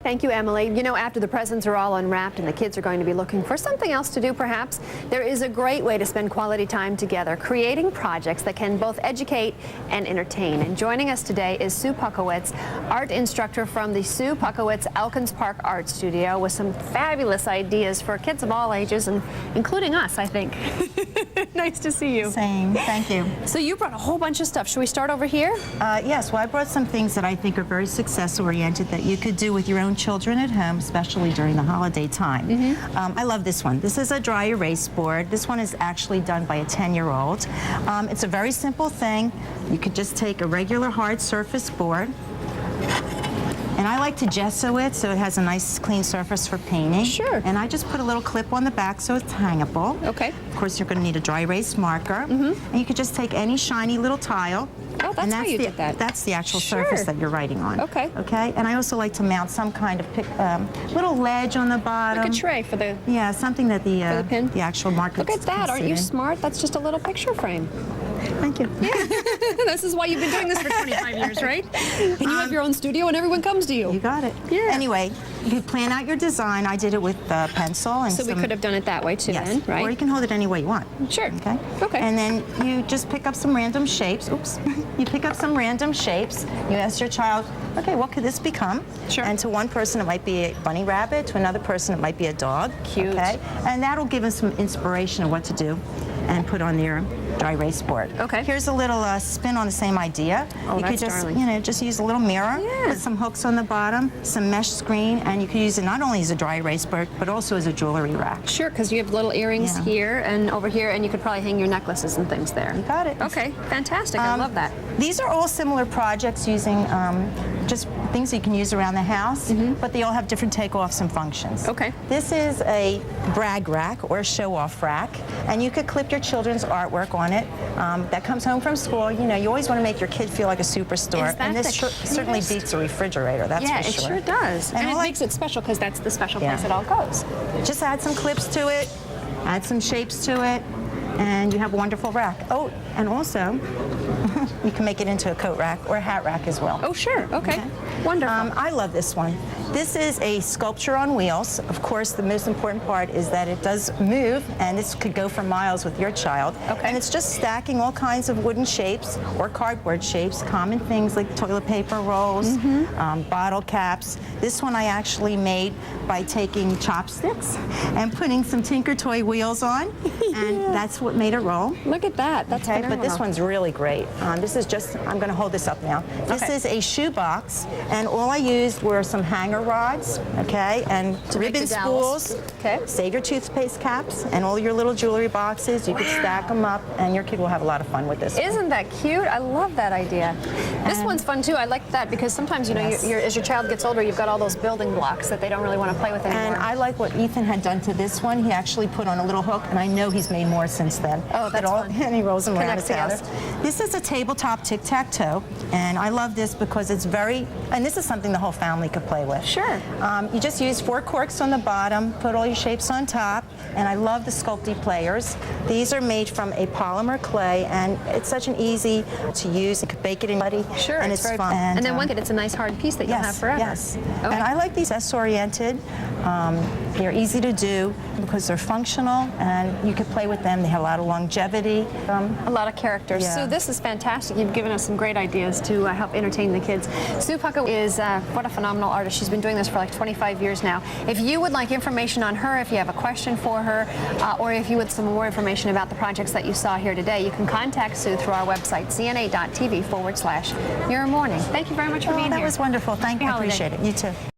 Thank you, Emily. You know, after the presents are all unwrapped and the kids are going to be looking for something else to do, perhaps, there is a great way to spend quality time together, creating projects that can both educate and entertain. And joining us today is Sue Puchowitz, art instructor from the Sue Puchowitz Elkins Park Art Studio, with some fabulous ideas for kids of all ages, and including us, I think. Nice to see you. Same. Thank you. So you brought a whole bunch of stuff. Should we start over here? Yes. Well, I brought some things that I think are very success-oriented that you could do with your own children at home, especially during the holiday time. I love this one. This is a dry erase board. This one is actually done by a 10-year-old. It's a very simple thing. You could just take a regular hard surface board, and I like to gesso it so it has a nice clean surface for painting. Sure. And I just put a little clip on the back so it's hangable. Okay. Of course, you're going to need a dry erase marker. And you could just take any shiny little tile. Oh, that's how you did that. That's the actual Sure. surface that you're writing on. Okay. Okay. And I also like to mount some kind of little ledge on the bottom. Like a tray for the... Yeah, something that the pin? the actual marker. Look at that. Aren't you smart? That's just a little picture frame. Thank you. Yeah. This is why you've been doing this for 25 years, right? And you have your own studio and everyone comes to you. You got it. Yeah. Anyway, you plan out your design. I did it with pencil and So we could have done it that way too, yes. then, right? Or you can hold it any way you want. Sure. Okay. Okay. And then you just pick up some random shapes. Oops. You pick up some random shapes. You ask your child, okay, what could this become? Sure. And to one person it might be a bunny rabbit. To another person it might be a dog. Cute. Okay. And that'll give them some inspiration of what to do and put on their dry erase board. Okay. Here's a little spin on the same idea. Oh, you that's could just, darling. just use a little mirror, Yeah. put some hooks on the bottom, some mesh screen, and you could use it not only as a dry erase board, but also as a jewelry rack. Sure, because you have little earrings Yeah. here and over here, and you could probably hang your necklaces and things there. You got it. Okay, fantastic. I love that. These are all similar projects using just things you can use around the house, but they all have different takeoffs and functions. Okay. This is a brag rack or a show-off rack, and you could clip your children's artwork on it. That comes home from school. You know, you always want to make your kid feel like a superstar, Is that and this the certainly cutest? beats a refrigerator. That's Yeah, for it sure. sure does. And it all I- makes it special because that's the special Yeah. place it all goes. Just add some clips to it, add some shapes to it, and you have a wonderful rack. Oh, and also, you can make it into a coat rack or a hat rack as well. Oh, sure. Okay. Wonderful. I love this one. This is a sculpture on wheels. Of course, the most important part is that it does move, and this could go for miles with your child. Okay. And it's just stacking all kinds of wooden shapes or cardboard shapes, common things like toilet paper rolls, bottle caps. This one I actually made by taking chopsticks and putting some Tinker Toy wheels on, and that's what made it roll. Look at that. That's Okay, but this phenomenal. one's really great. This is just, I'm going to hold this up now. This Okay. is a shoe box, and all I used were some hanger rods, okay, and To make ribbon the dowels. spools. Okay. Save your toothpaste caps and all your little jewelry boxes. You could stack them up, and your kid will have a lot of fun with this. Isn't that cute? I love that idea. This And- one's fun too. I like that because sometimes, you know, Yes. as your child gets older, you've got all those building blocks that they don't really want to play with anymore. And I like what Ethan had done to this one. He actually put on a little hook, and I know he's made more since then. Oh, that's fun. And he rolls them around his Connects house. together. This is a tabletop tic-tac-toe, and I love this because it's and this is something the whole family could play with. Sure. You just use 4 corks on the bottom, put all your shapes on top, and I love the Sculpty players. These are made from a polymer clay, and it's such an easy to use. You could bake it in muddy, Sure, and it's it's very fun. And then one kid, it's a nice hard piece that you'll have forever. Yes. Okay. And I like these S-oriented. They're easy to do because they're functional, and you can play with them. They have a lot of longevity. A lot of characters. Yeah. Sue, this is fantastic. You've given us some great ideas to help entertain the kids. Sue Puchowitz is what a phenomenal artist. She's been doing this for like 25 years now. If you would like information on her, if you have a question for her, or if you would some more information about the projects that you saw here today, you can contact Sue through our website, cn8.tv/yourmorning. Thank you very much for being That here. was wonderful. Thank you. I Happy holiday. appreciate it. You too.